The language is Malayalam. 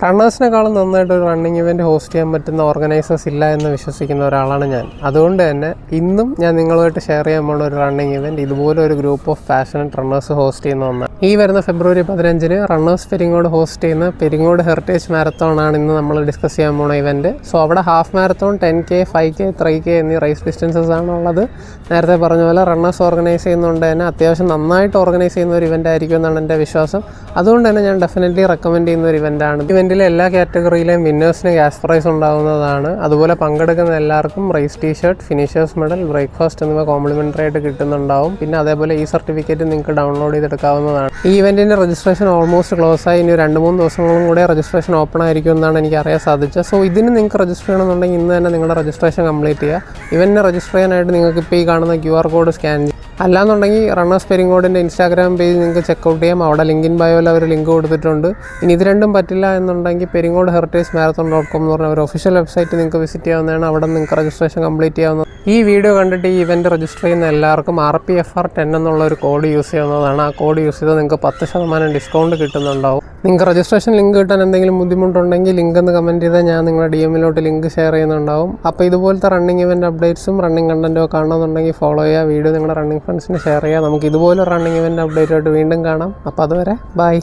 റണ്ണേഴ്സിനെക്കാളും നന്നായിട്ട് ഒരു റണ്ണിങ് ഇവൻറ്റ് ഹോസ്റ്റ് ചെയ്യാൻ പറ്റുന്ന ഓർഗനൈസേഴ്സ് ഇല്ല എന്ന് വിശ്വസിക്കുന്ന ഒരാളാണ് ഞാൻ. അതുകൊണ്ട് തന്നെ ഇന്നും ഞാൻ നിങ്ങളുമായിട്ട് ഷെയർ ചെയ്യാൻ പോകുന്ന ഒരു റണ്ണിങ് ഇവൻറ്റ് ഇതുപോലെ ഒരു group of passionate runners host ചെയ്യുന്ന ഒന്നാണ്. ഈ വരുന്ന ഫെബ്രുവരി 15 റണ്ണേഴ്സ് പെരിങ്ങോട് ഹോസ്റ്റ് ചെയ്യുന്ന പെരിങ്ങോട് ഹെറിറ്റേജ് മാരത്തോൺ ആണ് ഇന്ന് നമ്മൾ ഡിസ്കസ് ചെയ്യാൻ പോകുന്ന ഇവൻറ്റ്. സോ അവിടെ half marathon 10K, 5K, 3K എന്നീ റേസ് ഡിസ്റ്റൻസസ് ആണുള്ളത്. നേരത്തെ പറഞ്ഞ പോലെ റണ്ണേഴ്സ് ഓർഗനൈസ് ചെയ്യുന്നതുകൊണ്ട് തന്നെ അത്യാവശ്യം നന്നായിട്ട് ഓർഗനൈസ് ചെയ്യുന്ന ഒരു ഇവൻ്റ് ആയിരിക്കും എന്നാണ് എൻ്റെ വിശ്വാസം. അതുകൊണ്ട് തന്നെ ഞാൻ ഡെഫിനറ്റ്ലി റെക്കമെൻഡ് ചെയ്യുന്ന ഒരു ഇവൻ്റാണ്. ഇവൻറ്റിലെ എല്ലാ കാറ്റഗറിയിലെയും വിന്നേഴ്സിന് ക്യാഷ് പ്രൈസ് ഉണ്ടാകുന്നതാണ്. അതുപോലെ പങ്കെടുക്കുന്ന എല്ലാവർക്കും race t-shirt, finishers medal, breakfast എന്നിവ കോംപ്ലിമെൻ്ററി ആയിട്ട് കിട്ടുന്നുണ്ടാവും. പിന്നെ അതേപോലെ ഈ സർട്ടിഫിക്കറ്റ് നിങ്ങൾക്ക് ഡൗൺലോഡ് ചെയ്തെടുക്കാവുന്നതാണ്. ഈ ഇവൻറ്റിൻ്റെ രജിസ്ട്രേഷൻ ഓൾമോസ്റ്റ് ക്ലോസ് ആയി. ഇനി 2-3 ദിവസങ്ങളും കൂടെ രജിസ്ട്രേഷൻ ഓപ്പൺ ആയിരിക്കും എന്നാണ് എനിക്ക് അറിയാൻ സാധിച്ചത്. സോ ഇതിന് നിങ്ങൾക്ക് രജിസ്റ്റർ ചെയ്യണമെന്നുണ്ടെങ്കിൽ ഇന്ന് തന്നെ നിങ്ങളുടെ രജിസ്ട്രേഷൻ കംപ്ലീറ്റ് ചെയ്യുക. ഇവൻറ്റിനെ രജിസ്റ്റർ ചെയ്യാനായിട്ട് നിങ്ങൾക്ക് ഇപ്പോൾ ഈ കാണുന്ന QR കോഡ് സ്കാൻ ചെയ്യും. അല്ലാന്നുണ്ടെങ്കിൽ റണ്ണേഴ്സ് പെരിങ്ങോടിൻ്റെ ഇൻസ്റ്റാഗ്രാം പേജ് നിങ്ങൾക്ക് ചെക്കൗട്ട് ചെയ്യാം. അവിടെ ലിങ്കിൻ ബയോയിൽ അവർ ലിങ്ക് കൊടുത്തിട്ടുണ്ട്. ഇനി ഇത് രണ്ടും പറ്റില്ല എന്നുണ്ടെങ്കിൽ പെരിങ്ങോട് ഹെറിറ്റേജ് മാരത്തോൺ.com എന്ന് പറഞ്ഞ ഒരു ഒഫീഷ്യൽ വെബ്സൈറ്റ് നിങ്ങൾക്ക് വിസിറ്റ് ചെയ്യാവുന്നതാണ്. അവിടെ നിങ്ങൾക്ക് രജിസ്ട്രേഷൻ കംപ്ലീറ്റ് ചെയ്യാവുന്നത്. ഈ വീഡിയോ കണ്ടിട്ട് ഈ ഇവൻറ്റ് രജിസ്റ്റർ ചെയ്യുന്ന എല്ലാവർക്കും RPFR10 എന്നുള്ള ഒരു കോഡ് യൂസ് ചെയ്യാവുന്നതാണ്. ആ കോഡ് യൂസ് ചെയ്താൽ നിങ്ങൾക്ക് 10% ഡിസ്കൗണ്ട് കിട്ടുന്നുണ്ടാവും. നിങ്ങൾക്ക് രജിസ്ട്രേഷൻ ലിങ്ക് കിട്ടാൻ എന്തെങ്കിലും ബുദ്ധിമുട്ടുണ്ടെങ്കിൽ ലിങ്ക് എന്ന് കമൻറ്റ് ചെയ്താൽ ഞാൻ നിങ്ങളുടെ DMലോട്ട് ലിങ്ക് ഷെയർ ചെയ്യുന്നുണ്ടാവും. അപ്പോൾ ഇതുപോലത്തെ റണ്ണിങ് ഇവൻറ്റ് അപ്ഡേറ്റ്സും റണ്ണിങ് കണ്ടൻറ്റോ കാണണമെന്നുണ്ടെങ്കിൽ ഫോളോ ചെയ്യുക. വീഡിയോ നിങ്ങളുടെ റണ്ണിങ് ഫ്രണ്ട്സിന് ഷെയർ ചെയ്യുക. നമുക്ക് ഇതുപോലെ റണ്ണിങ് ഇവൻറ്റ് അപ്ഡേറ്റായിട്ട് വീണ്ടും കാണാം. അപ്പോൾ അതുവരെ ബൈ.